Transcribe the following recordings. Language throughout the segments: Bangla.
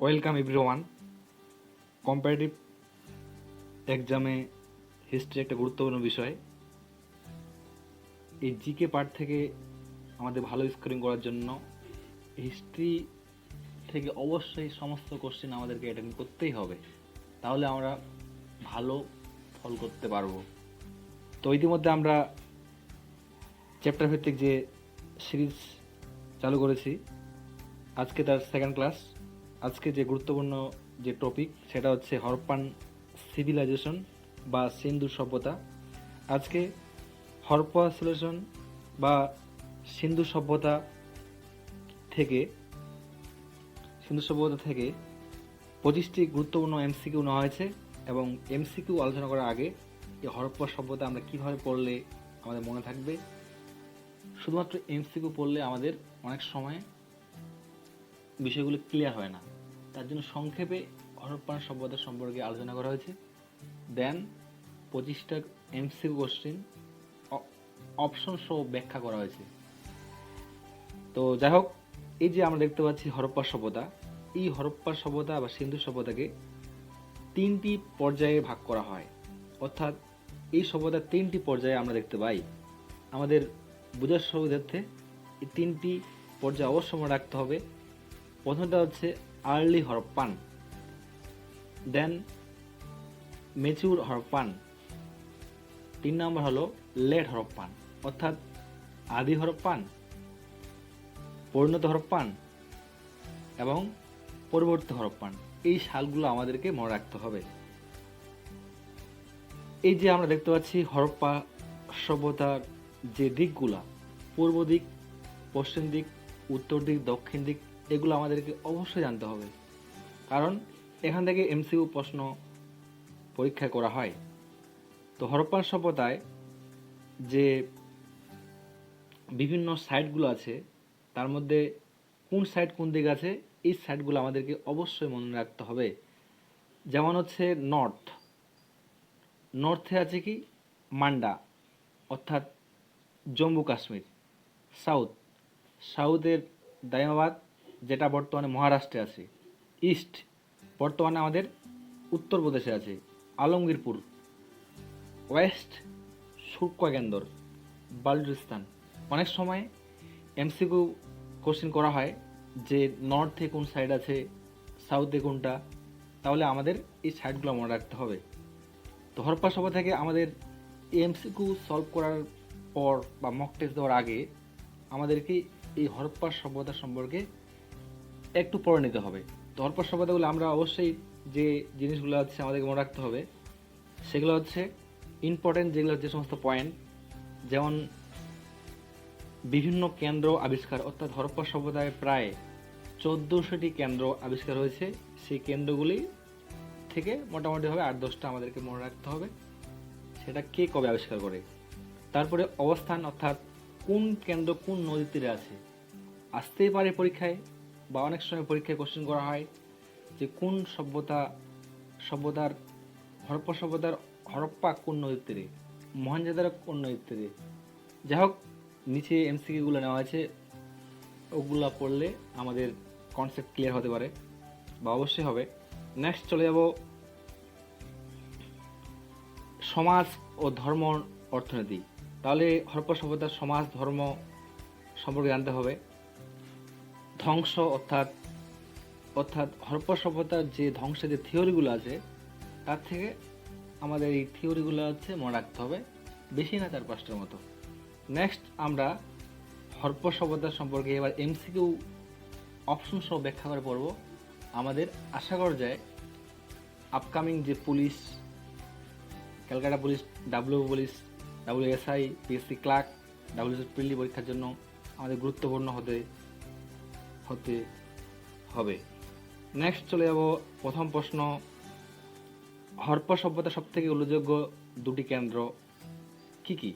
Welcome everyone. কম্পারেটিভ এক্সামে হিস্ট্রি একটা গুরুত্বপূর্ণ বিষয়। এই জিকে পার্ট থেকে আমাদের ভালো স্কোরিং করার জন্য হিস্ট্রি থেকে অবশ্যই সমস্ত কোশ্চেন আমাদেরকে অ্যাটেন্ড করতেই হবে, তাহলে আমরা ভালো ফল করতে পারবো। তো ইতিমধ্যে আমরা চ্যাপ্টার ভিত্তিক যে সিরিজ চালু করেছি, আজকে তার সেকেন্ড ক্লাস। আজকে যে গুরুত্বপূর্ণ যে টপিক সেটা হচ্ছে হরপ্পান সিভিলাইজেশন বা সিন্ধু সভ্যতা। আজকে হরপ্পা সিভিলাইজেশন বা সিন্ধু সভ্যতা থেকে 25টি গুরুত্বপূর্ণ এমসিকিউ নেওয়া হয়েছে, এবং এমসিকিউ আলোচনা করার আগে এই হরপ্পা সভ্যতা আমরা কিভাবে পড়লে আমাদের মনে থাকবে। শুধুমাত্র এমসিকিউ পড়লে আমাদের অনেক সময় বিষয়গুলো ক্লিয়ার হয় না, তার জন্য সংক্ষেপে হরপ্পান সভ্যতা সম্পর্কে আলোচনা করা হয়েছে। দেন 25টা এমসিকিউ কোশ্চেন অপশন সহ ব্যাখ্যা করা হয়েছে। তো যাই হোক, এই যে আমরা দেখতে পাচ্ছি হরপ্পা সভ্যতা, এই হরপ্পা সভ্যতা বা সিন্ধু সভ্যতাকে 3টি পর্যায়ে ভাগ করা হয়, অর্থাৎ এই সভ্যতার 3টি পর্যায়ে আমরা দেখতে পাই। আমাদের বোঝার সুবিধার্থে এই 3টি পর্যায়ে অবশ্যই মনে রাখতে হবে। প্রথমটা হচ্ছে আর্লি হরপ্পান, দেন ম্যাচিউর হরপ্পান, 3 নম্বর হলো লেট হরপ্পান, অর্থাৎ আদি হরপ্পান, পরিণত হরপ্পান এবং পরবর্তী হরপ্পান। এই সালগুলো আমাদেরকে মনে রাখতে হবে। এই যে আমরা দেখতে পাচ্ছি হরপ্পা সভ্যতার যে দিকগুলা, পূর্ব দিক, পশ্চিম দিক, উত্তর দিক, দক্ষিণ দিক, এগুলো আমাদেরকে অবশ্যই জানতে হবে, কারণ এখান থেকে এমসিকিউ প্রশ্ন পরীক্ষা করা হয়। তো হরপ্পান সভ্যতায় যে বিভিন্ন সাইটগুলো আছে, তার মধ্যে কোন সাইট কোন দিকে আছে, এই সাইটগুলো আমাদেরকে অবশ্যই মনে রাখতে হবে। যেমন হচ্ছে নর্থে আছে কি মান্ডা, অর্থাৎ জম্মু কাশ্মীর। সাউথের দাইমাবাদ, যেটা বর্তমানে মহারাষ্ট্রে আছে। ইস্ট বর্তমানে আমাদের উত্তরপ্রদেশে আছে, আলমগীরপুর। ওয়েস্ট সুরকাকেন্দর, বালুচিস্তান। অনেক সময় এমসিকিউ কোশ্চেন করা হয় যে নর্থে কোন সাইড আছে, সাউথে কোনটা, তাহলে আমাদের এই সাইডগুলো মনে রাখতে হবে। তো হরপ্পা সভ্যতা থেকে আমাদের এমসিকিউ সলভ করার পর বা মক টেস্ট দেওয়ার আগে আমাদেরকে এই হরপ্পা সভ্যতা সম্পর্কে একটু পড়ে নিতে হবে। তো হরপ্পা সভ্যতাগুলো আমরা অবশ্যই যে জিনিসগুলো হচ্ছে আমাদেরকে মনে রাখতে হবে, সেগুলো হচ্ছে ইম্পর্টেন্ট, যেগুলো যে সমস্ত পয়েন্ট, যেমন বিভিন্ন কেন্দ্র আবিষ্কার, অর্থাৎ হরপ্পা সভ্যতায় প্রায় 1400টি কেন্দ্র আবিষ্কার হয়েছে। সেই কেন্দ্রগুলি থেকে মোটামুটিভাবে 8-10টা আমাদেরকে মনে রাখতে হবে, সেটা কে কবে আবিষ্কার করে। তারপরে অবস্থান, অর্থাৎ কোন কেন্দ্র কোন নদীর তীরে আছে, আসতেই পারে পরীক্ষায়, বা অনেক সময় পরীক্ষায় কোশ্চেন করা হয় যে কোন সভ্যতার হরপ্পা সভ্যতার হরপ্পা কোন নদীর তীরে, মহেঞ্জোদারো কোন নদীর তীরে। যাই হোক, নিচে এমসিকিউগুলো নেওয়া আছে, ওগুলো পড়লে আমাদের কনসেপ্ট ক্লিয়ার হতে পারে, বা অবশ্যই হবে। নেক্সট চলে যাব সমাজ ও ধর্ম অর্থনীতি। তাহলে হরপ্পা সভ্যতার সমাজ ধর্ম সম্পর্কে জানতে হবে। ধ্বংস, অর্থাৎ হরপ্পা সভ্যতার যে ধ্বংসের যে থিওরিগুলো আছে, তার থেকে আমাদের এই থিওরিগুলো হচ্ছে মনে রাখতে হবে, বেশি না 4-5টার মতো। নেক্সট আমরা হরপ্পা সভ্যতা সম্পর্কে এবার এমসিকিউ অপশন সহ ব্যাখ্যা করে পড়ব। আমাদের আশা করা যায় আপকামিং যে police, Calcutta police, WSI, PSC clerk, WSPLD পরীক্ষার জন্য আমাদের গুরুত্বপূর্ণ হতে হবে। নেক্সট চলে যাব প্রথম প্রশ্ন, হরপ্পা সভ্যতা সব থেকে উল্লেখযোগ্য 2টি কেন্দ্র কি কি?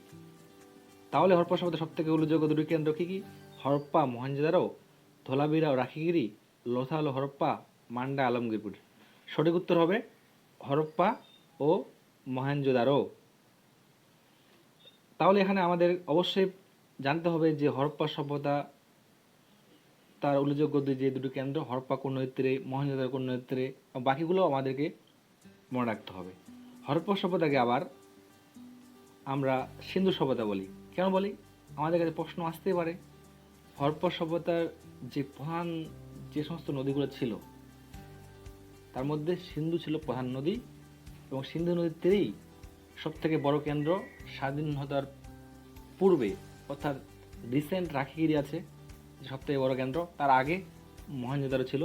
তাহলে হরপ্পা সভ্যতা সব থেকে উল্লেখযোগ্য 2টি কেন্দ্র কি কি? হরপ্পা মহেঞ্জোদারো, ধোলাবিরা ও রাখিগিরি, লোথাল হরপ্পা, মান্ডা আলমগীরপুর। সঠিক উত্তর হবে হরপ্পা ও মহেঞ্জোদারো। তাহলে এখানে আমাদের অবশ্যই জানতে হবে যে হরপ্পা সভ্যতা তার উল্লেখযোগ্য যে দুটো কেন্দ্র হরপ্পা কোন্নয়িত্রে, মহেঞ্জোদারো কোন্নয়িত্রে, বাকিগুলো আমাদেরকে মনে রাখতে হবে। হরপ্পা সভ্যতাকে আবার আমরা সিন্ধু সভ্যতা বলি। কেন বলি? আমাদের কাছে প্রশ্ন আসতেই পারে। হরপ্পা সভ্যতার যে প্রধান যে সমস্ত নদীগুলো ছিল তার মধ্যে সিন্ধু ছিল প্রধান নদী, এবং সিন্ধু নদীর তীরেই সব থেকে বড় কেন্দ্র স্বাধীনতার পূর্বে, অর্থাৎ রিসেন্ট রাখিগিরি আছে সব থেকে বড় কেন্দ্র, তার আগে মহেঞ্জোদারো ছিল।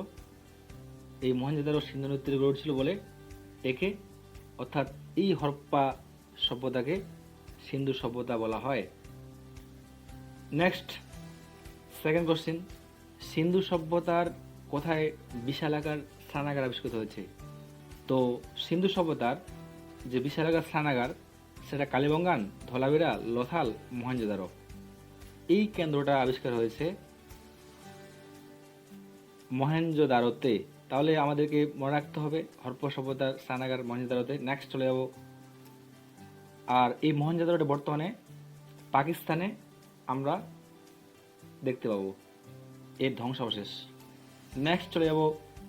এই মহেঞ্জোদারো সিন্ধু নদীর তীরে গড়ে উঠছিল বলে একে, অর্থাৎ এই হরপ্পা সভ্যতাকে সিন্ধু সভ্যতা বলা হয়। নেক্সট, সেকেন্ড কোশ্চেন, সিন্ধু সভ্যতার কোথায় বিশালাকার স্নানাগার আবিষ্কৃত হয়েছে? তো সিন্ধু সভ্যতার যে বিশালাকার স্নানাগার সেটা কালীবঙ্গান, ধলাভিরা, লোথাল, মহেঞ্জোদারো, এই কেন্দ্রটা আবিষ্কার হয়েছে মহেঞ্জোদারোতে। তাহলে আমাদেরকে মনে রাখতে হবে হরপ্পা সভ্যতার স্নানাগার মহেঞ্জোদারোতে। নেক্সট চলে যাব, আর এই মহেঞ্জোদারোটা বর্তমানে পাকিস্তানে আমরা দেখতে পাবো এর ধ্বংসাবশেষ। নেক্সট চলে যাব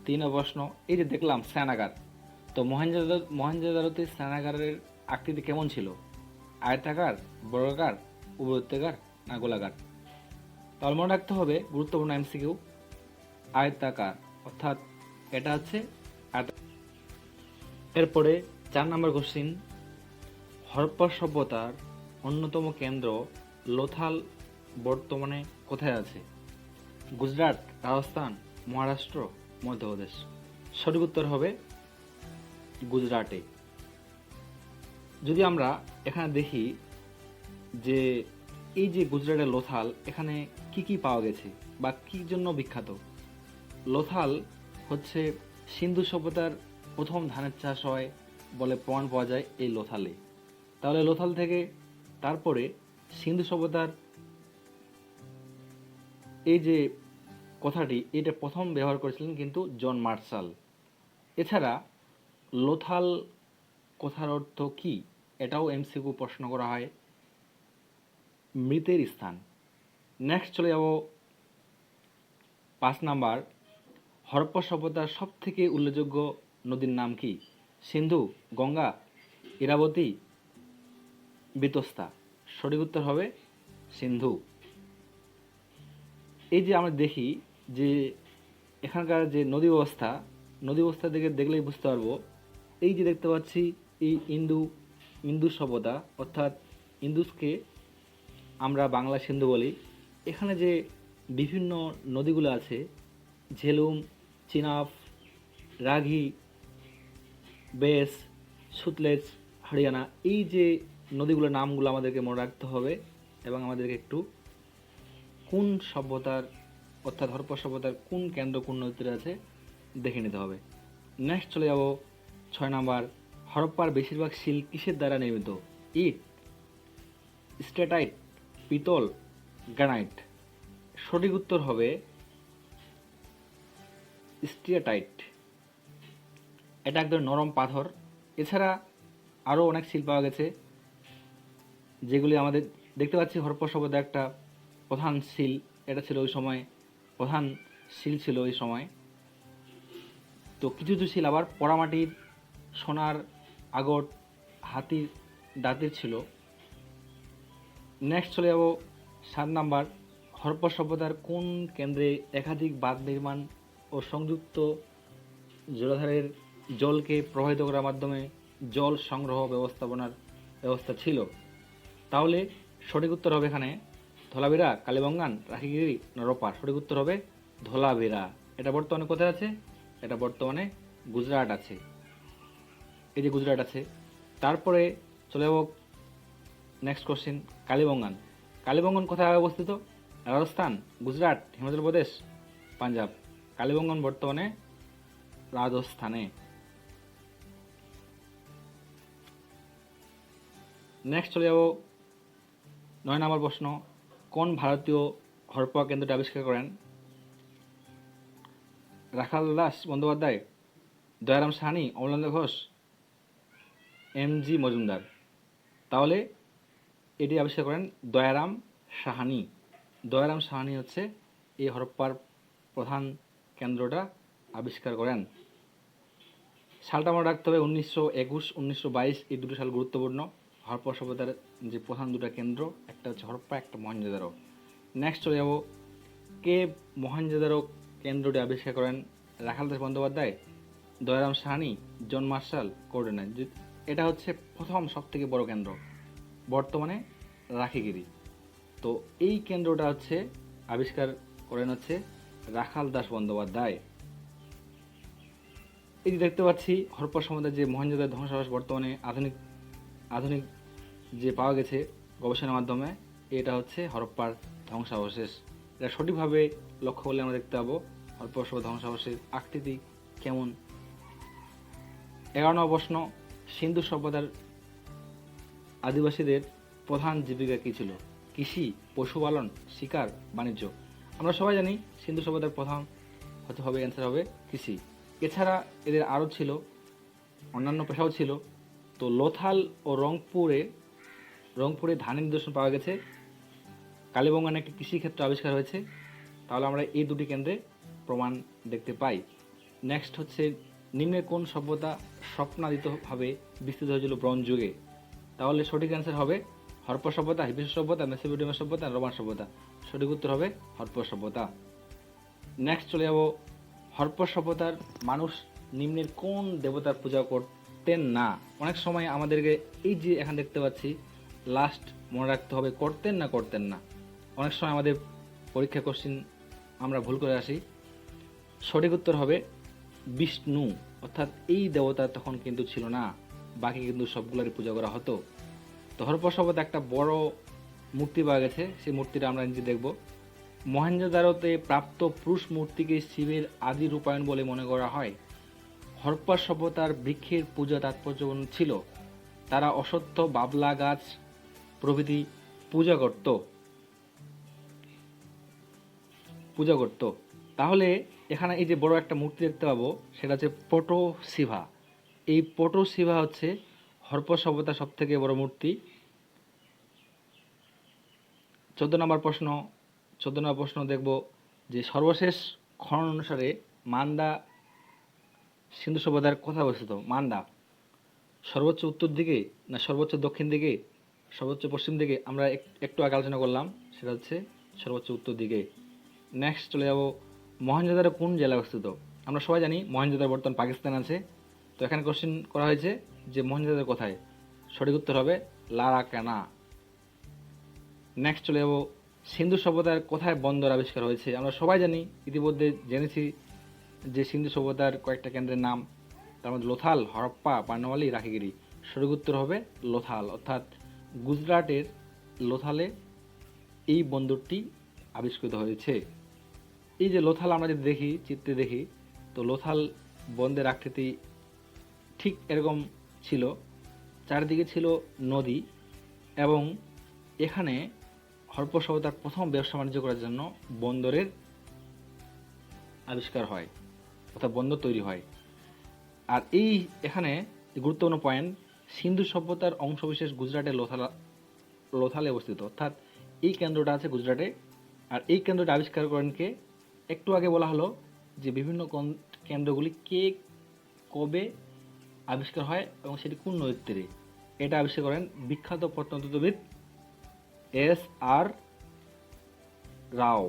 3 নম্বর প্রশ্ন। এই যে দেখলাম স্নানাগার, তো মহেঞ্জোদারোতে স্নানাগারের আকৃতি কেমন ছিল? আয়তাকার, বর্গাকার, উপবৃত্তাকার না গোলাকার? তাহলে মনে রাখতে হবে গুরুত্বপূর্ণ এমসিকিউ, আয়তাকার, অর্থাৎ এটা হচ্ছে এরপরে 4 নম্বর কোশ্চিন, হরপ্পা সভ্যতার অন্যতম কেন্দ্র লোথাল বর্তমানে কোথায় আছে? গুজরাট, রাজস্থান, মহারাষ্ট্র, মধ্যপ্রদেশ? সঠিক উত্তর হবে গুজরাটে। যদি আমরা এখানে দেখি যে এই যে গুজরাটের লোথাল, এখানে কি কি পাওয়া গেছে বা কি জন্য বিখ্যাত? লোথাল হচ্ছে সিন্ধু সভ্যতার প্রথম ধানের চাষ হয় বলে প্রমাণ পাওয়া যায় এই লোথালে। তাহলে লোথাল থেকে তারপরে সিন্ধু সভ্যতার এই যে কথাটি, এটা প্রথম ব্যবহার করেছিলেন কিন্তু জন মার্শাল। এছাড়া লোথাল কথার অর্থ কি, এটাও এমসিকিউ প্রশ্ন করা হয়, মৃতের স্থান। নেক্সট চলে যাব 5 নাম্বার, হরপ্পা সভ্যতার সব থেকে উল্লেখযোগ্য নদীর নাম কি? সিন্ধু, গঙ্গা, ইরাবতী, বিতস্তা? সঠিক উত্তর হবে সিন্ধু। এই যে আমরা দেখি যে এখানকার যে নদী ব্যবস্থা থেকে দেখলেই বুঝতে পারবো, এই যে দেখতে পাচ্ছি এই ইন্দু সভ্যতা, অর্থাৎ ইন্দুসকে আমরা বাংলা সিন্ধু বলি। এখানে যে বিভিন্ন নদীগুলো আছে, ঝেলুম, চিনাব, রাঘি, বেস, সুতলেজ, হরিয়ানা, এই যে নদীগুলোর নামগুলো আমাদেরকে মনে রাখতে হবে, এবং আমাদেরকে একটু কোন সভ্যতার, অর্থাৎ হরপ্পা সভ্যতার কোন কেন্দ্র কোন নদীতে আছে দেখে নিতে হবে। নেক্সট চলে যাব 6 নাম্বার, হরপ্পার বেশিরভাগ শিল কিসের দ্বারা নির্মিত? ইট, স্ট্যাটাইট, পিতল, গ্রানাইট? সঠিক উত্তর হবে স্ট্যাটাইট। এটা একদম নরম পাথর। এছাড়া আরও অনেক শিল পাওয়া গেছে যেগুলি আমাদের দেখতে পাচ্ছি হরপ্পা সভ্যতার একটা প্রধান শিল, এটা ছিল ওই সময় প্রধান শিল ছিল ওই সময়। তো কিছু কিছু শিল আবার পোড়ামাটির, সোনার আগট, হাতির দাঁতের ছিল। নেক্সট চলে যাব 7 নাম্বার, হরপ্পা সভ্যতার কোন কেন্দ্রে একাধিক বাঁধ নির্মাণ ও সংযুক্ত জলাধারের জলকে প্রবাহিত করার মাধ্যমে জল সংগ্রহ ব্যবস্থাপনার ব্যবস্থা ছিল? তাহলে সঠিক উত্তর হবে এখানে ধলাভিরা, কালীবঙ্গান, রাখিগিরি না রোপা? সঠিক উত্তর হবে ধলাভিরা। এটা বর্তমানে কোথায় আছে? এটা বর্তমানে গুজরাট আছে, এই যে গুজরাট আছে। তারপরে চলে যাব নেক্সট কোশ্চেন, কালীবঙ্গান কোথায় অবস্থিত? রাজস্থান, গুজরাট, হিমাচল প্রদেশ, পাঞ্জাব? কালীবঙ্গান বর্তমানে রাজস্থানে। নেক্সট চলে যাব 9 নম্বর প্রশ্ন, কোন ভারতীয় হরপ্পা কেন্দ্রটি আবিষ্কার করেন? রাখাল দাস বন্দ্যোপাধ্যায়, দয়ারাম সাহানি, অমলেন্দু ঘোষ, এম.জি. মজুমদার? তাহলে এটি আবিষ্কার করেন দয়ারাম সাহানি। দয়ারাম সাহানি হচ্ছে এই হরপ্পার প্রধান কেন্দ্রটা আবিষ্কার করেন? সালটা মনে রাখতে হবে 1921, 1922, এই দুটো সাল গুরুত্বপূর্ণ। হরপ্পা সভ্যতার যে প্রধান দুটো কেন্দ্র, একটা হচ্ছে হরপ্পা, একটা মহেঞ্জোদারো। নেক্সট চলে যাব, কে মহেঞ্জোদারো কেন্দ্রটি আবিষ্কার করেন? রাখাল দাস বন্দ্যোপাধ্যায়, দয়ারাম সাহানি, জন মার্শাল, কোর্ডেনার। এটা হচ্ছে প্রথম সবথেকে বড় কেন্দ্র, বর্তমানে রাখিগিরি। তো এই কেন্দ্রটা হচ্ছে আবিষ্কার করেন হচ্ছে রাখাল দাস বন্দ্যোপাধ্যায়। এই যে দেখতে পাচ্ছি হরপ্পা সভ্যতার যে মহেঞ্জোদারো ধ্বংসাবশেষ বর্তমানে আধুনিক যে পাওয়া গেছে গবেষণার মাধ্যমে, এটা হচ্ছে হরপ্পার ধ্বংসাবশেষ। এটা সঠিকভাবে লক্ষ্য করলে আমরা দেখতে পাবো হরপ্পা সভ্যতার ধ্বংসাবশেষের আকৃতি কেমন। 11 নম্বর প্রশ্ন, সিন্ধু সভ্যতার আদিবাসীদের প্রধান জীবিকা কী ছিল? কৃষি, পশুপালন, শিকার, বাণিজ্য। আমরা সবাই জানি সিন্ধু সভ্যতার প্রধান হবে অ্যান্সার হবে কৃষি। এছাড়া এদের আরও ছিল অন্যান্য পেশাও ছিল। তো লোথাল ও রংপুরে ধানের নিদর্শন পাওয়া গেছে। কালীবঙ্গানে একটি কৃষিক্ষেত্র আবিষ্কার হয়েছে। তাহলে আমরা এই দুটি কেন্দ্রে প্রমাণ দেখতে পাই। নেক্সট হচ্ছে, নিম্নের কোন সভ্যতা স্বপ্নাদিতভাবে বিস্তৃত হয়েছিল ব্রোঞ্জ যুগে? তাহলে সঠিক অ্যান্সার হবে হরপ্পা সভ্যতা, হিবিস সভ্যতা, মেসোপটেমিয়া সভ্যতা, রোমান সভ্যতা। সঠিক উত্তর হবে হরপ্পা সভ্যতা। নেক্সট চলে যাব, হরপ্পা সভ্যতার মানুষ নিম্নের কোন দেবতার পূজা করতেন না? অনেক সময় আমাদেরকে এই যে এখানে দেখতে পাচ্ছি লাস্ট মনে রাখতে হবে করতেন না। অনেক সময় আমাদের পরীক্ষা কোশ্চিন আমরা ভুল করে আসি। সঠিক উত্তর হবে বিষ্ণু, অর্থাৎ এই দেবতা তখন কিন্তু ছিল না, বাকি কিন্তু সবগুলোরই পূজা করা হতো। তো হরপ্পা সভ্যতা একটা বড় মূর্তি পাওয়া গেছে, সেই মূর্তিটা আমরা নিজে দেখব। মহেঞ্জোদারোতে প্রাপ্ত পুরুষ মূর্তিকে শিবের আদি রূপায়ণ বলে মনে করা হয়। হরপ্পা সভ্যতার বৃক্ষের পূজা তাৎপর্যপূর্ণ ছিল। তারা অশ্বত্থ, বাবলা গাছ প্রভৃতি পূজা করত। তাহলে এখানে এই যে বড় একটা মূর্তি দেখতে পাবো, সেটা হচ্ছে পটোসিভা। এই পটোসিভা হচ্ছে হরপ্পা সভ্যতার সব থেকে বড় মূর্তি। 14 নম্বর প্রশ্ন দেখব যে সর্বশেষ খনন অনুসারে মান্দা সিন্ধু সভ্যতার কোথায় অবস্থিত? মান্দা সর্বোচ্চ উত্তর দিকে না সর্বোচ্চ দক্ষিণ দিকে, সর্বোচ্চ পশ্চিম দিকে? আমরা একটু আগে আলোচনা করলাম, সেটা হচ্ছে সর্বোচ্চ উত্তর দিকে। নেক্সট চলে যাব, মহেঞ্জোদারো কোন জেলায় অবস্থিত? আমরা সবাই জানি মহেঞ্জোদারো বর্তমান পাকিস্তান আছে। তো এখানে কোশ্চেন করা হয়েছে যে মহেঞ্জোদারো কোথায়? সঠিক উত্তর হবে লারাকানা। নেক্সট চলে যাব, সিন্ধু সভ্যতার কোথায় বন্দর আবিষ্কার হয়েছে? আমরা সবাই জানি, ইতিমধ্যে জেনেছি যে সিন্ধু সভ্যতার কয়েকটা কেন্দ্রের নাম, তার মধ্যে লোথাল, হরপ্পা, বার্নওয়ালি, রাখিগিরি। সঠিক উত্তর হবে লোথাল, অর্থাৎ গুজরাটের লোথালে এই বন্দরটি আবিষ্কৃত হয়েছে। এই যে লোথাল আমরা যদি দেখি, চিত্রে দেখি, তো লোথাল বন্দরের আকৃতি ঠিক এরকম ছিল, চারিদিকে ছিল নদী, এবং এখানে হরপ্পা সভ্যতার প্রথম ব্যবসা বাণিজ্য করার জন্য বন্দরের আবিষ্কার হয়, অর্থাৎ বন্দর তৈরি হয়। আর এই এখানে গুরুত্বপূর্ণ পয়েন্ট, সিন্ধু সভ্যতার অংশবিশেষ গুজরাটের লোথালে অবস্থিত, অর্থাৎ এই কেন্দ্রটা আছে গুজরাটে। আর এই কেন্দ্রটা আবিষ্কার করেন কে? একটু আগে বলা হলো যে বিভিন্ন কেন্দ্রগুলি কে কবে আবিষ্কার হয় এবং সেটি কোন নদীর তীরে। এটা আবিষ্কার করেন বিখ্যাত প্রত্নতত্ত্ববিদ S.R. রাও।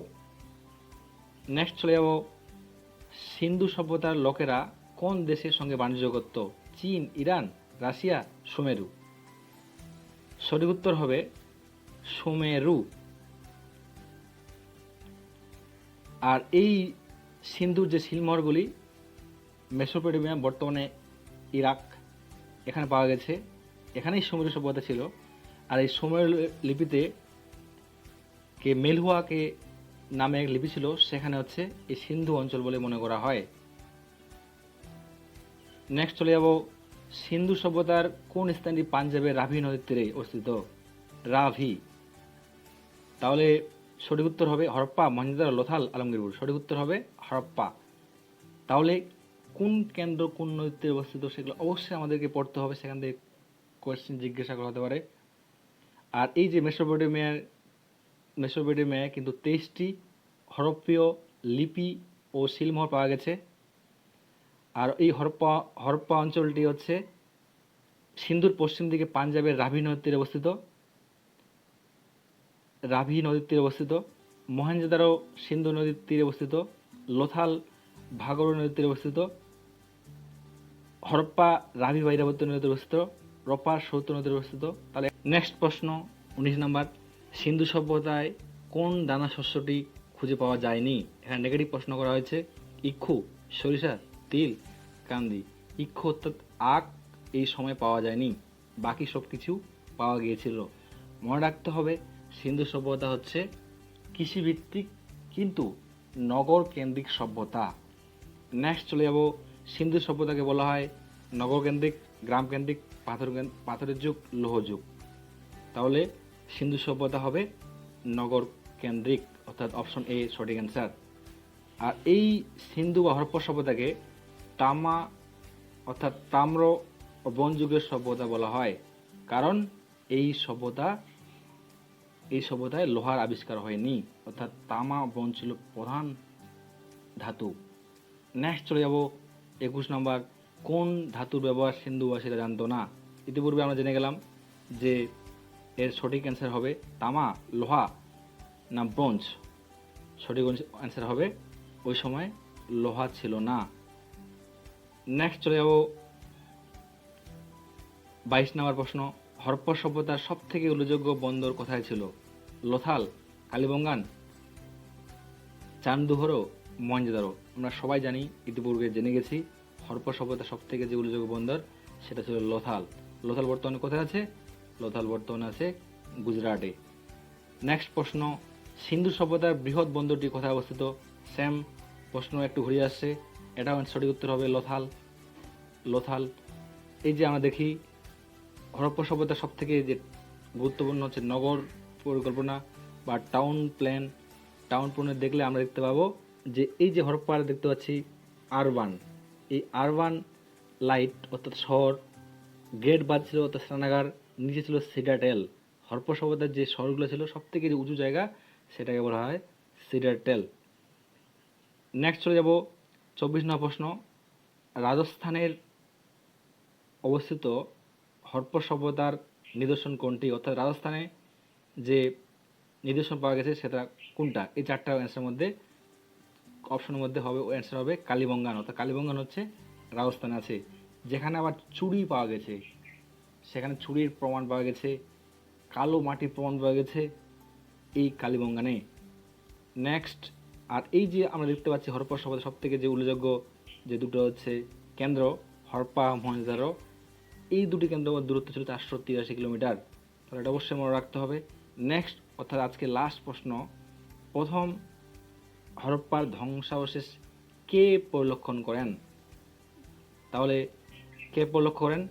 নেক্সট চলে যাব, সিন্ধু সভ্যতার লোকেরা কোন দেশের সঙ্গে বাণিজ্য করত? চীন, ইরান, রাশিয়া, সুমেরু। সঠিক উত্তর হবে সুমেরু। আর এই সিন্ধুর যে শিলমোহরগুলি মেসোপটেমিয়া, বর্তমানে ইরাক, এখানে পাওয়া গেছে। এখানেই সুমেরু সভ্যতা ছিল। আর এই সুমেরু লিপিতে মেলহুয়াকে নামে এক লিপি ছিল, সেখানে হচ্ছে এই সিন্ধু অঞ্চল বলে মনে করা হয়। নেক্সট চলে যাব, সিন্ধু সভ্যতার কোন স্থানটি পাঞ্জাবের রাভি নদীর তীরে অবস্থিত? রাভি। তাহলে সঠিক উত্তর হবে হরপ্পা, মহেঞ্জোদারো, লোথাল, আলমগীরপুর। সঠিক উত্তর হবে হরপ্পা। তাহলে কোন কেন্দ্র কোন নদীর তীরে অবস্থিত সেগুলো অবশ্যই আমাদেরকে পড়তে হবে, সেখান থেকে কোয়েশ্চেন জিজ্ঞাসা করা হতে পারে। আর এই যে মেসোপটেমিয়ায় কিন্তু 23টি হরপ্পীয় লিপি ও শিলমোহর পাওয়া গেছে। আর এই হরপ্পা অঞ্চলটি হচ্ছে সিন্ধুর পশ্চিম দিকে পাঞ্জাবের রাভি নদীর তীরে অবস্থিত। মহেঞ্জোদারো সিন্ধু নদীর তীরে অবস্থিত। লোথাল ভাগড় নদীর তীরে অবস্থিত। হরপ্পা রাভি বাইরাবতী নদীতে অবস্থিত। রপার সৌত নদীতে অবস্থিত। তাহলে নেক্সট প্রশ্ন 19 নম্বর, সিন্ধু সভ্যতায় কোন দানা শস্যটি খুঁজে পাওয়া যায়নি? এখানে নেগেটিভ প্রশ্ন করা হয়েছে। ইক্ষু, সরিষা, তিল, কান্দি। ইক্ষু অর্থাৎ আখ এই সময় পাওয়া যায়নি, বাকি সব কিছু পাওয়া গিয়েছিল। মনে রাখতে হবে সিন্ধু সভ্যতা হচ্ছে কৃষিভিত্তিক কিন্তু নগর কেন্দ্রিক সভ্যতা। নেক্সট চলে যাব, সিন্ধু সভ্যতাকে বলা হয় নগর কেন্দ্রিক, গ্রাম কেন্দ্রিক, পাথরের যুগ, লৌহ যুগ। তাহলে সিন্ধু সভ্যতা হবে নগর কেন্দ্রিক, অর্থাৎ অপশন এ সঠিক অ্যান্সার। আর এই সিন্ধু বা হরপ্পা সভ্যতাকে তামা অর্থাৎ তাম্র ও বন যুগের সভ্যতা বলা হয়, কারণ এই সভ্যতায় লোহার আবিষ্কার হয়নি, অর্থাৎ তামা বন ছিল প্রধান ধাতু। নেক্সট চলে যাব 21 নম্বর, কোন ধাতুর ব্যবহার সিন্ধুবাসীরা জানতো না? ইতিপূর্বে আমরা জেনে গেলাম যে এর সঠিক অ্যান্সার হবে তামা, লোহা না ব্রোঞ্জ। সঠিক অ্যান্সার হবে ওই সময় লোহা ছিল না। নেক্সট চলে যাব 22 নম্বর প্রশ্ন, হরপ্পা সভ্যতার সব থেকে উল্লেখযোগ্য বন্দর কোথায় ছিল? লোথাল, কালিবঙ্গান, চান্দুহর, মহেঞ্জোদারো। আমরা সবাই জানি, ইতিপূর্বে জেনে গেছি, হরপ্পা সভ্যতার সব থেকে যে উল্লেখযোগ্য বন্দর সেটা ছিল লোথাল। লোথাল বর্তমানে কোথায় আছে? লোথাল বর্তমানে আছে গুজরাটে। নেক্সট প্রশ্ন, সিন্ধু সভ্যতার বৃহৎ বন্দরটি কোথায় অবস্থিত? সেম প্রশ্ন একটু ঘুরিয়ে আসছে, এটাও সঠিক উত্তর হবে লোথাল। এই যে আমরা দেখি হরপ্পা সভ্যতার সব থেকে যে গুরুত্বপূর্ণ হচ্ছে নগর পরিকল্পনা বা টাউন প্ল্যান দেখলে আমরা দেখতে পাবো যে এই যে হরপ্পা দেখতে পাচ্ছি আরবান, এই আরবান লাইট অর্থাৎ শহর, গেট বাদ ছিল অর্থাৎ স্নানাগার, নিচে ছিল সিডাটেল। হরপ্পা সভ্যতার যে শহরগুলো ছিল সব থেকে যে উঁচু জায়গা সেটাকে বলা হয় সিডাটেল। নেক্সট চলে যাব 24 নম্বর প্রশ্ন, রাজস্থানের অবস্থিত হরপ্পা সভ্যতার নিদর্শন কোনটি? অর্থাৎ রাজস্থানে যে নিদর্শন পাওয়া গেছে সেটা কোনটা? এই চারটা অ্যান্সারের মধ্যে অপশনের মধ্যে হবে অ্যান্সার হবে কালিবঙ্গান। অর্থাৎ কালিবঙ্গান হচ্ছে রাজস্থানে আছে। যেখানে আবার চুড়ি পাওয়া গেছে, সেখানে চুড়ির প্রমাণ পাওয়া গেছে, কালো মাটির প্রমাণ পাওয়া গেছে এই কালিবঙ্গানে। নেক্সট, আর এই যে আমরা দেখতে পাচ্ছি হরপ্পা সভ্যতা সব থেকে যে উল্লেখযোগ্য যে দুটো হচ্ছে কেন্দ্র, হরপ্পা, মহেঞ্জোদারো, এই দুটি কেন্দ্র দূরত্ব ছিল 483 কিলোমিটার। তাহলে এটা অবশ্যই মনে রাখতে হবে। নেক্সট, অর্থাৎ আজকে লাস্ট প্রশ্ন, প্রথম হরপ্পার ধ্বংসাবশেষ কে পরিলক্ষণ করেন? তাহলে কে পরিলক্ষণ করেন?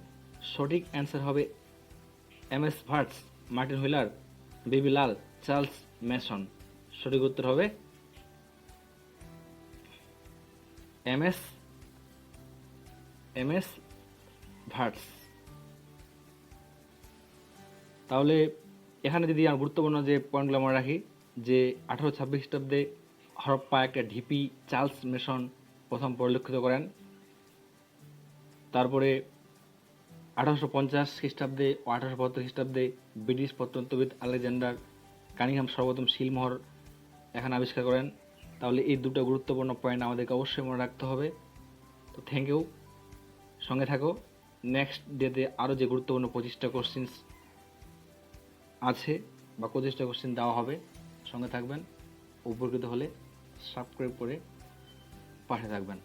সঠিক অ্যান্সার হবে MS ভার্টস, মার্টিন হুইলার, বিবি লাল, চার্লস মেসন। সঠিক উত্তর হবে MS ভার্টস। তাহলে এখানে যদি আমরা গুরুত্বপূর্ণ যে পয়েন্টগুলো মনে রাখি, যে 1826 খ্রিস্টাব্দে হরপ্পা একটা ঢিপি চার্লস মেসন প্রথম পরিলক্ষিত করেন। তারপরে 1850 খ্রিস্টাব্দে ও 1872 খ্রিস্টাব্দে ব্রিটিশ প্রত্নতত্ত্ববিদ আলেকজান্ডার কানিংহাম সর্বপ্রথম শিলমোহর এখানে আবিষ্কার করেন। তাহলে এই দুটো গুরুত্বপূর্ণ পয়েন্ট আমাদেরকে অবশ্যই মনে রাখতে হবে। তো থ্যাংক ইউ, সঙ্গে থাকো। নেক্সট ডেতে আরও যে গুরুত্বপূর্ণ 25টা কোশ্চিনস আছে বা 25টা কোশ্চিন দেওয়া হবে, সঙ্গে থাকবেন। উপকৃত হলে সাবস্ক্রাইব করে পাশে থাকবেন।